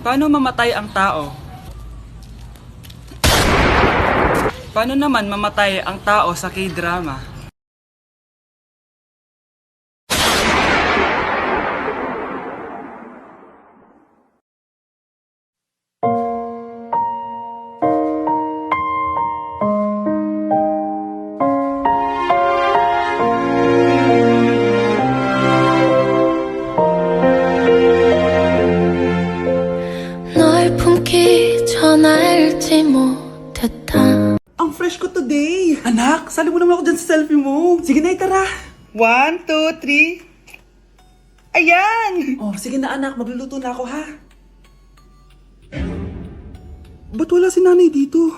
Paano mamatay ang tao? Paano naman mamatay ang tao sa K-drama? 널 품기 전 알지 못했다. Ang fresh ko today! Anak, sali mo naman ako dyan sa selfie mo. Sige na, tara. 1, 2, 3. Ayan! Oh, sige na anak, magluluto na ako ha. Ba't wala si nanay dito?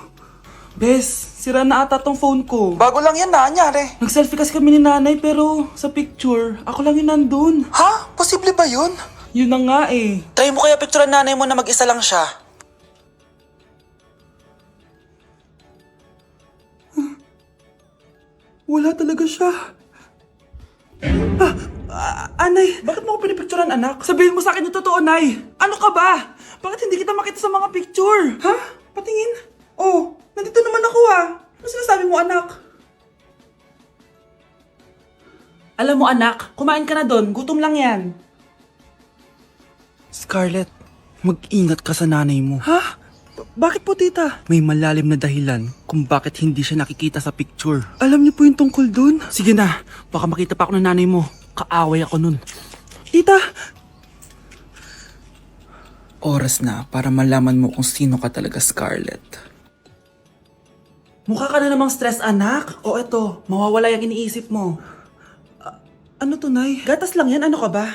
Bes, sira na ata tong phone ko. Bago lang yan, nangyari. Nag-selfie kasi kami ni nanay pero sa picture, ako lang yung nandun. Ha? Posible ba yun? Yun na nga eh. Try mo kaya picture nanay mo na mag-isa lang siya. Wala talaga siya. Anay, bakit mo ako pinipicturean, anak? Sabihin mo sa akin yung totoo, Nay. Ano ka ba? Bakit hindi kita makita sa mga picture? Ha? Patingin. Oh, nandito naman ako ah. Ano sinasabi mo, anak? Alam mo, anak, kumain ka na doon. Gutom lang yan. Scarlett, mag-ingat ka sa nanay mo. Ha? Bakit po, tita? May malalim na dahilan kung bakit hindi siya nakikita sa picture. Alam niyo po yung tungkol dun? Sige na, baka makita pa ako ng nanay mo. Kaaway ako nun. Tita! Oras na para malaman mo kung sino ka talaga, Scarlett. Mukha ka na namang stress, anak. O eto, mawawala yung iniisip mo. Ano to, Nay? Gatas lang yan, ano ka ba?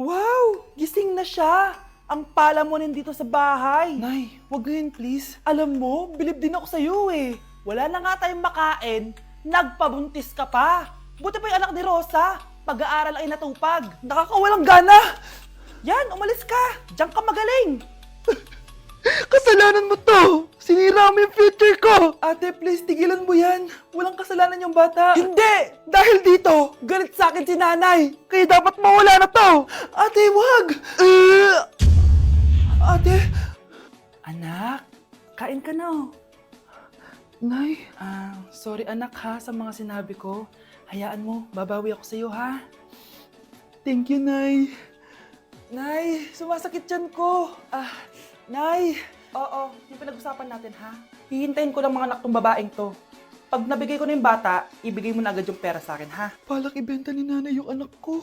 Wow! Gising na siya! Ang pala mo nandito sa bahay. Nay, wag ganyan please. Alam mo, bilib din ako sa'yo eh. Wala na nga tayong makain, nagpabuntis ka pa. Buti pa yung anak ni Rosa, pag-aaral ay natupag. Nakakawalang gana! Yan, umalis ka! Diyan ka magaling! Kasalanan mo to! Sinira mo yung future ko! Ate, please, tigilan mo yan. Walang kasalanan yung bata. Hindi! Dahil dito, galit sa akin si nanay. Kaya dapat mawala na to! Ate, wag! Ate! Anak, kain ka na. Nay? Sorry anak ha sa mga sinabi ko. Hayaan mo, babawi ako sa'yo ha. Thank you, Nay. Nay, sumasakit yan ko. Nay! Oo, yung pinag-usapan natin ha. Hihintayin ko lang mga anak tong babaeng to. Pag nabigay ko na yung bata, ibigay mo na agad yung pera sa akin ha. Palak ibenta ni nanay yung anak ko.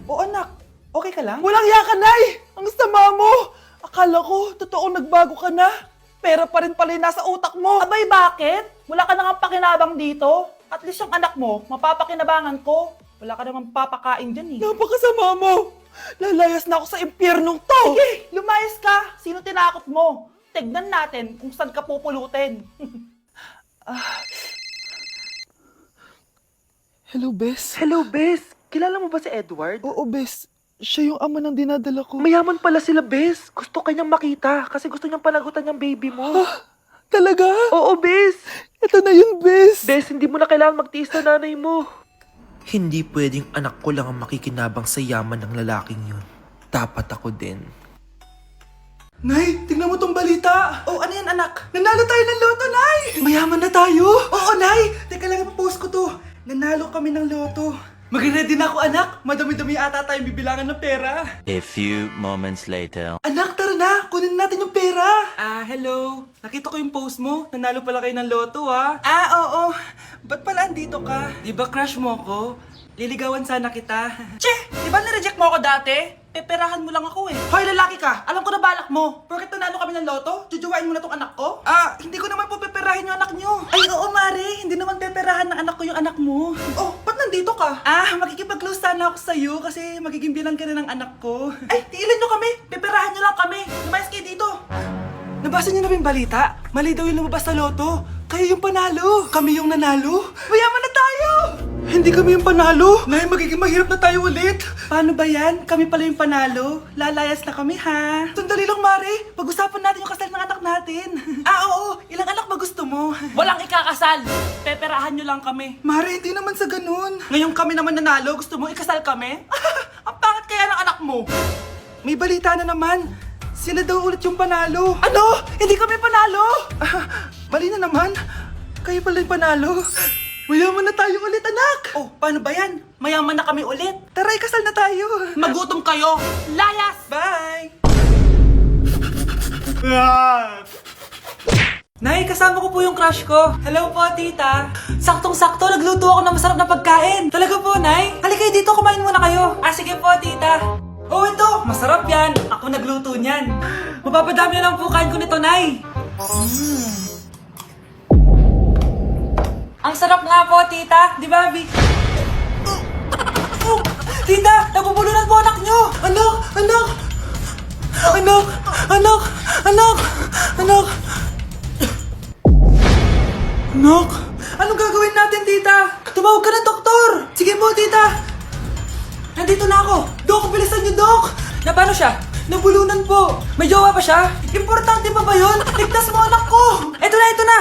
O anak, okay ka lang? Walang iya ka, Nay! Ang sama mo! Akala ko, totoo nagbago ka na. Pera pa rin pala yung nasa utak mo. Abay, bakit? Wala ka nang pakinabang dito. At least yung anak mo, mapapakinabangan ko. Wala ka namang papakain dyan eh. Napakasama mo! Lalayas na ako sa impyernong to! Sige, lumayas ka! Sino tinakot mo? Tignan natin kung saan ka pupulutin. Hello, Bes. Hello, Bes! Kilala mo ba si Edward? Oo, Bes. Siya yung ama ng dinadala ko. Mayaman pala sila, Bes. Gusto kanyang makita kasi gusto niyang panagutan yung baby mo. Talaga? Oo, Bes! Ito na yun, Bes. Bes, hindi mo na kailangan magtiis na nanay mo. Hindi pwedeng anak ko lang ang makikinabang sa yaman ng lalaking yun. Dapat ako din. Nay, tingnan mo tong balita. Oh, ano yan, anak? Nanalo tayo ng loto, Nay! Mayaman na tayo? Oo, Nay! Teka lang, ipapost ko to. Nanalo kami ng loto. Mag-ready na ako, anak. Madami-dami ata tayong bibilangan ng pera. A few moments later. Anak, tara na! Kunin natin yung pera! Hello. Nakita ko yung post mo. Nanalo pala kayo ng loto, ah. Oo. Ba't pala andito ka? Di ba crush mo ko? Liligawan sana kita. Che! Di ba nireject mo ako dati? Peperahan mo lang ako eh. Hoy, lalaki ka! Alam ko na balak mo. Porket nanalo kami ng loto, jujuwain mo na tong anak ko? Hindi ko naman po peperahin yung anak nyo. Ay, oo, Mari. Hindi naman peperahan ng anak ko yung anak mo. Oh, ba't nandito ka? Makikipag-close sana ako sa'yo kasi magiging bilang ka na ng anak ko. Ay, tiilan nyo kami. Peperahan nyo lang kami. Lumayas kayo dito. Nabasa niyo na ba yung balita? Mali daw yung lumabas sa loto. Kayo yung panalo. Kami yung nanalo. Mayaman na tayo! Hindi kami yung panalo. Nay, magiging mahirap na tayo ulit. Paano ba yan? Kami pala yung panalo. Lalayas na kami, ha? Sandali lang, Mari. pag-usapan natin yung kasal ng anak natin. Oo, ilang anak ba gusto mo? Walang ikakasal! Peperahan nyo lang kami. Mare, hindi naman sa ganun. Ngayong kami naman nanalo, gusto mo ikasal kami? Ang pangit kaya ng anak mo. May balita na naman. Sila daw ulit yung panalo. Ano? Hindi kami panalo? Bali na naman. Kayo pala yung panalo. Mayaman na tayo ulit, anak. Oh, paano ba yan? Mayaman na kami ulit. Tara, ikasal na tayo. Magutom kayo. Layas! Bye! Nay, kasama ko po yung crush ko. Hello po, tita. Saktong-sakto, nagluto ako ng masarap na pagkain. Talaga po, Nay? Halika dito, kumain muna kayo. Sige po, tita. Oh, ito, masarap yan. Ako nagluto niyan. Mapapadami na lang po kain ko nito, Nay. Ang sarap nga po, tita. Di ba, Vic? Tita, nabubulunan po anak nyo. Anak! Anak! Anak! Anak! Anak! Anak! Anak! Anong gagawin natin, tita? Tumawag ka ng doktor! Sige po, tita! Nandito na ako! Dok, bilisan niyo, Dok! Na paano siya? Nabulunan po! May jowa pa siya? Importante pa ba yun? Ligtas mo anak ko! Ito na, ito na!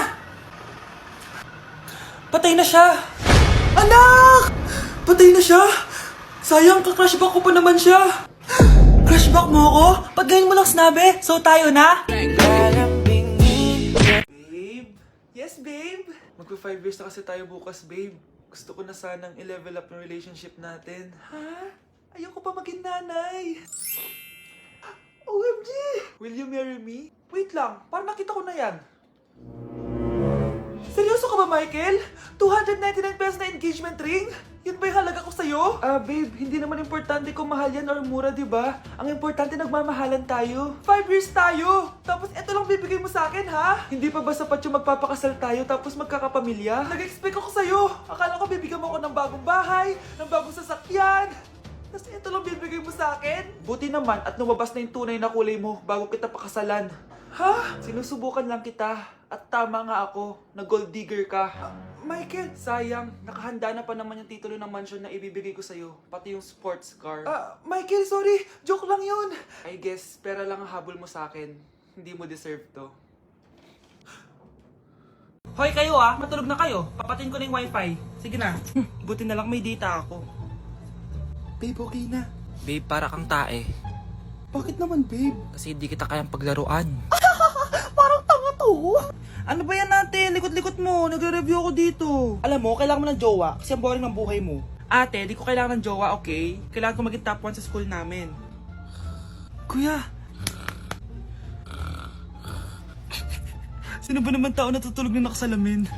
Patay na siya! Anak! Patay na siya! Sayang, ka-crushback ko pa naman siya! Crushback mo ako? Pag ngayon mo lang sinabi, so tayo na? Babe? Yes, babe? Magpa 5 years na kasi tayo bukas, babe. Gusto ko na sanang i-level up yung relationship natin. Ha? Ayoko pa maging nanay. OMG! Will you marry me? Wait lang, parang nakita ko na yan. Seryoso ka ba, Michael? 299 pesos na engagement ring? Yun ba yung halaga ko sa'yo? Babe, hindi naman importante kung mahal yan or mura, di ba? Ang importante, nagmamahalan tayo. 5 years tayo! Tapos eto lang bibigay mo sa akin, ha? Hindi pa ba sapat yung magpapakasal tayo tapos magkakapamilya? Nag-expect ako sa'yo. Akala ko bibigyan mo ako ng bagong bahay, ng bagong sasakyan. Tapos ito lang bibigay mo sa akin? Buti naman at lumabas na yung tunay na kulay mo bago kita pakasalan. Ha? Sinusubukan lang kita. At tama nga ako, na gold digger ka. Michael, sayang. Nakahanda na pa naman yung titulo ng mansion na ibibigay ko sa'yo. Pati yung sports car. Michael, sorry. Joke lang yun. I guess, pera lang ang habol mo sa akin. Hindi mo deserve to. Hoy kayo matulog na kayo. Papatin ko na yung wifi. Sige na. Buti na lang may data ako. Babe, okay na. Babe, para kang tae. Bakit naman, babe? Kasi hindi kita kayang paglaruan. Parang tanga to. Ano ba yan natin? Likot-likot mo. Nagre-review ako dito. Alam mo, kailangan mo ng jowa kasi ang boring ng buhay mo. Ate, di ko kailangan ng jowa, okay? Kailangan ko maging top 1 sa school namin. Kuya! Sino ba naman tao natutulog na nakasalamin?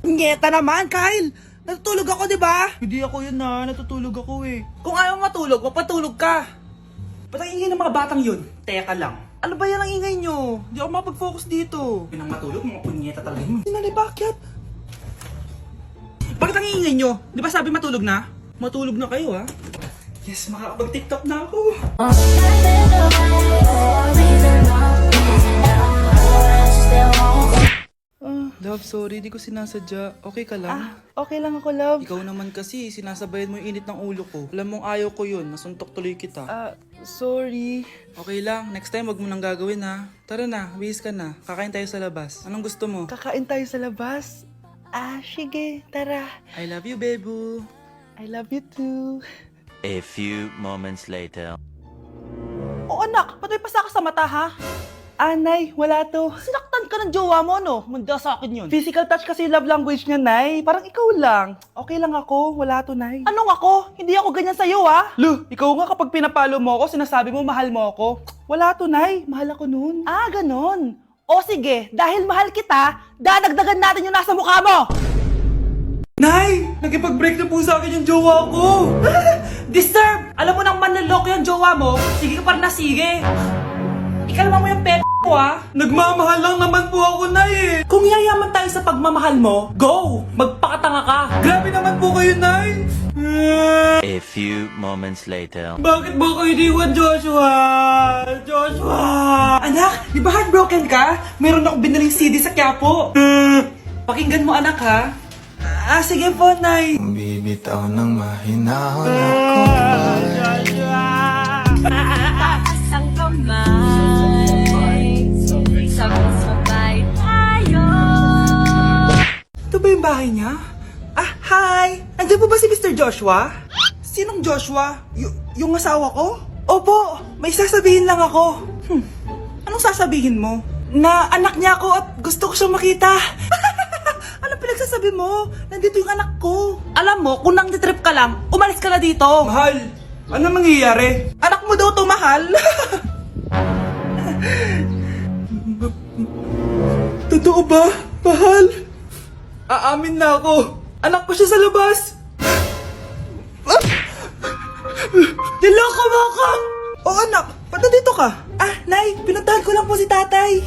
Ngeta naman, Kyle! Natutulog ako, di ba? Hindi ako yun natutulog ako eh. Kung ayaw matulog, magpatulog ka. Ba't ang ingay ng mga batang yun? Teka lang. Ano ba yan ang ingay nyo? Hindi ako mapag-focus dito. Pinang matulog, mga punyeta talaga yun. Sinali, bakit? Bakit ang ingay nyo? Di ba sabi matulog na? Matulog na kayo, ha? Yes, makakapag-tiktok na ako. Love, sorry, di ko sinasadya. Okay ka lang? Okay lang ako, love. Ikaw naman kasi, sinasabayan mo yung init ng ulo ko. Alam mong ayaw ko yun, nasuntok tuloy kita. Sorry. Okay lang, next time wag mo nang gagawin ha. Tara na, bihis ka na. Kakain tayo sa labas. Anong gusto mo? Kakain tayo sa labas. Sige, tara. I love you, Bebu. I love you too. A few moments later. Oh anak, ba't may pasa ka sa mata ha? Nay, wala to. Sinaktan ka ng jowa mo, no? Manda sa akin yun. Physical touch kasi yung love language niya, Nay. Parang ikaw lang. Okay lang ako, wala to, Nay. Anong ako? Hindi ako ganyan sa'yo, ha? Lu, ikaw nga kapag pinapalo mo ako, sinasabi mo mahal mo ako. Wala to, Nay. Mahal ako nun. Ganon. O sige, dahil mahal kita, dadagdagan natin yung nasa mukha mo! Nay! Nakipag-break na po sa akin yung jowa ko! Disturb! Alam mo nang manloloko yung jowa mo, sige ka pa rin na sige! Ikalma mo yung ko Nagmamahal lang naman po ako, Nay eh! Kung yayaman tayo sa pagmamahal mo, go! Magpakatanga ka! Grabe naman po kayo, Nay! A few moments later. Bakit mo ko iniwan, Joshua? Joshua! Anak, di ba heartbroken ka? Meron ako binaling CD sa Quiapo. Pakinggan mo, anak, ha? Sige po, Nay. Bibitaw ng mahinahon ako ba? Joshua! bahay niya? Ah, hi! Nandiyan po ba si Mr. Joshua? Sinong Joshua? Yung asawa ko? Opo, may sasabihin lang ako. Anong sasabihin mo? Na anak niya ako at gusto ko siyang makita. Anong pinagsasabi mo? Nandito yung anak ko. Alam mo, kung nang trip ka lang, umalis ka na dito. Mahal, ano mangyayari? Anak mo daw to, mahal. Totoo ba, mahal? Aamin na ako. Anak ko siya sa labas. Niloko mo ako! Oh anak, ba't nandito ka? Ah, Nay, pinuntahan ko lang po si tatay.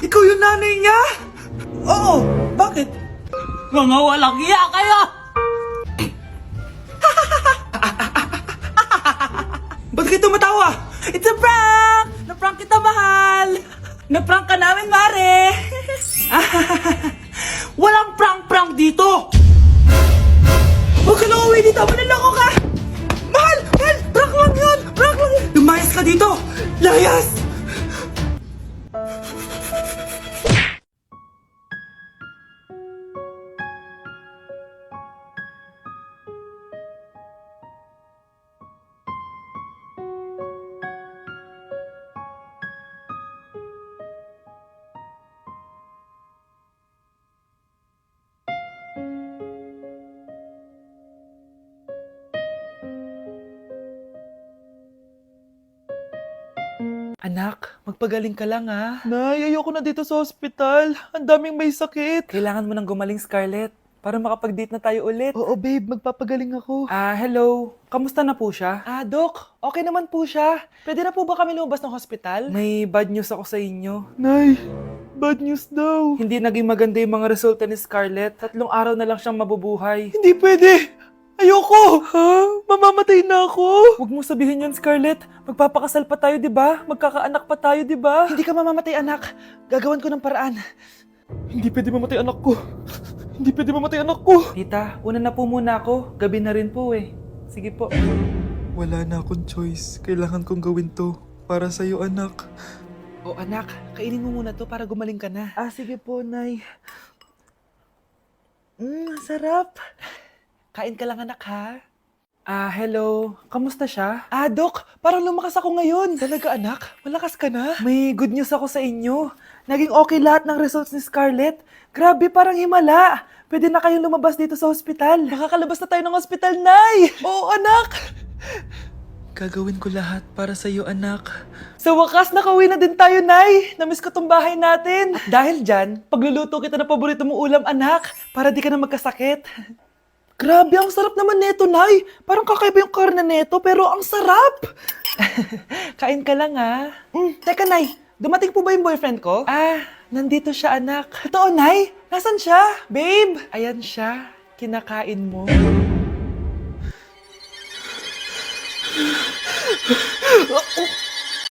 Ikaw yung nanay niya? Oo, bakit? Mga walang iya kayo! Ba't kayo tumatawa? It's a prank! Na-prank kita, mahal! Na-prank ka namin, Mare! Walang prank-prank dito! Huwag ka na uwi dito! Manaloko ka! Mahal! Mahal! Prank lang yun! Prank lang yun! Lumayas ka dito! Layas! Anak, magpagaling ka lang ha. Nay, ayoko na dito sa hospital. Ang daming may sakit. Kailangan mo nang gumaling, Scarlett, para makapag-date na tayo ulit. Oo, babe, magpapagaling ako. Hello. Kamusta na po siya? Doc, okay naman po siya. Pwede na po ba kami lumabas ng hospital? May bad news ako sa inyo. Nay, bad news daw. Hindi naging maganda yung mga resulta ni Scarlett. 3 araw na lang siyang mabubuhay. Hindi pwede! Ayoko! Ha? Mamamatay na ako! Huwag mo sabihin yun, Scarlett. Magpapakasal pa tayo, di ba? Magkakaanak pa tayo, di ba? Hindi ka mamamatay, anak. Gagawan ko ng paraan. Hindi pwede mamatay anak ko. Hindi pwede mamatay anak ko. Tita, una na po muna ako. Gabi na rin po eh. Sige po. Wala na akong choice. Kailangan kong gawin to. Para sa'yo, anak. O anak, kainin mo muna to para gumaling ka na. Sige po, Nay. Sarap. Kain ka lang, anak, ha? Hello. Kamusta siya? Dok, parang lumakas ako ngayon. Talaga, anak? Malakas ka na? May good news ako sa inyo. Naging okay lahat ng results ni Scarlett. Grabe, parang himala. Pwede na kayong lumabas dito sa hospital. Makakalabas na tayo ng hospital, Nay! Oo, anak! Gagawin ko lahat para sa'yo, anak. Sa wakas, nakauwi na din tayo, Nay. Namiss ko tong bahay natin. At dahil dyan, pagluluto kita ng paborito mong ulam, anak, para di ka na magkasakit. Grabe, ang sarap naman neto, Nay. Parang kakaiba yung karne neto, pero ang sarap. Kain ka lang, ha? Teka, Nay. Dumating po ba yung boyfriend ko? Nandito siya, anak. Totoo, Nay? Nasaan siya? Babe! Ayan siya. Kinakain mo.